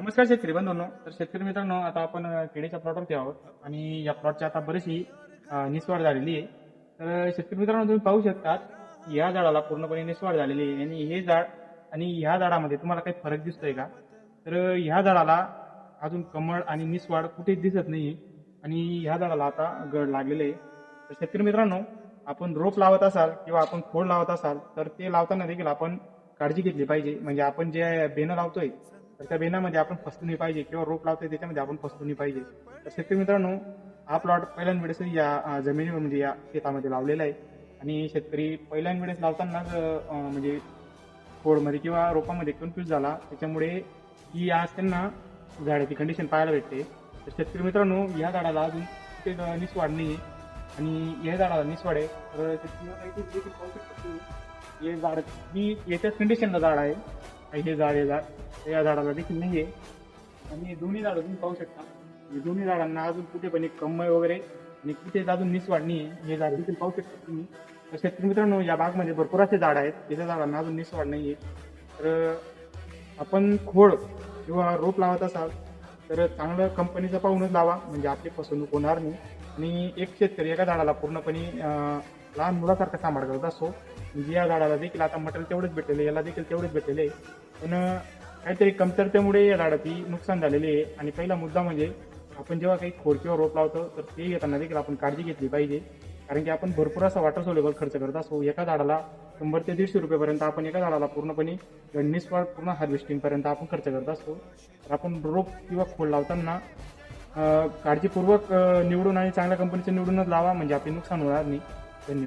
नमस्कार शेतकरी बंधूंनो. तर शेतकरी मित्रांनो, आता आपण केळीच्या प्लॉटवरती आहोत आणि या प्लॉटची आता बरीचशी निसवाड झालेली आहे. तर शेतकरी मित्रांनो, तुम्ही पाहू शकता या झाडाला पूर्णपणे निसवाड झालेली आहे आणि हे झाड आणि ह्या झाडामध्ये तुम्हाला काही फरक दिसतोय का? तर ह्या झाडाला अजून कमळ आणि निसवाड कुठेच दिसत नाहीये आणि ह्या झाडाला आता गड लागलेले आहे. तर शेतकरी मित्रांनो, आपण रोप लावत असाल किंवा आपण खोड लावत असाल तर ते लावताना देखील आपण काळजी घेतली पाहिजे. म्हणजे आपण जे बेनं लावतोय तर त्या बेनामध्ये आपण फसलो नाही पाहिजे किंवा रोप लावतोय त्याच्यामध्ये आपण फसलो नाही पाहिजे. तर शेतकरी मित्रांनो, हा प्लॉट पहिल्यांदा या जमिनीवर म्हणजे या शेतामध्ये लावलेला आहे आणि शेतकरी पहिल्यांदा लावतानाच म्हणजे खोडमध्ये किंवा रोपामध्ये कन्फ्यूज झाला, त्याच्यामुळे ही आज त्यांना झाडाची कंडिशन पाहायला भेटते. तर शेतकरी मित्रांनो, या झाडाला अजून कुठे निसवाड नाही आणि या झाडाला निसवाड आहे. तर शेतकरी पाहू शकता तुम्ही, हे झाड ही याच्याच कंडिशनला झाड आहे. हे झाड या झाडाला देखील नाहीये आणि हे दोन्ही झाडं तुम्ही पाहू शकता. हे दोन्ही झाडांना अजून कुठे पण एक कमळ वगैरे आणि कुठेच अजून निसवाड नाहीये. हे झाड देखील पाहू शकता तुम्ही. तर शेतकरी मित्रांनो, या बागमध्ये भरपूर असे झाड आहेत त्याच्या झाडांना अजून निसवाड नाहीये. तर आपण खोड किंवा रोप लावत असाल तर चांगलं कंपनीचं पाहूनच लावा, म्हणजे आपली फसवणूक होणार नाही. आणि एक शेतकरी एका झाडाला पूर्णपणे लहान मुलासारखा सांभाळ करत असतो. म्हणजे या झाडाला देखील आता मटेरियल तेवढेच भेटलेले, याला देखील तेवढेच भेटलेले आहे. पण काहीतरी कमतरतेमुळे या झाडाची नुकसान झालेली आहे. आणि पहिला मुद्दा म्हणजे आपण जेव्हा काही खोड किंवा रोप लावतो तर ते घेताना देखील आपण काळजी घेतली पाहिजे. कारण की आपण भरपूर असा वॉटर सोल्युबल खर्च करत असतो. एका झाडाला 100 ते 150 रुपयेपर्यंत आपण एका झाडाला पूर्णपणे निसवाड पूर्ण हार्वेस्टिंग पर्यंत आपण खर्च करत असतो. तर आपण रोप किंवा खोड लावताना काळजीपूर्वक निवडून आणि चांगल्या कंपनीचं निवडूनच लावा, म्हणजे आपले नुकसान होणार नाही.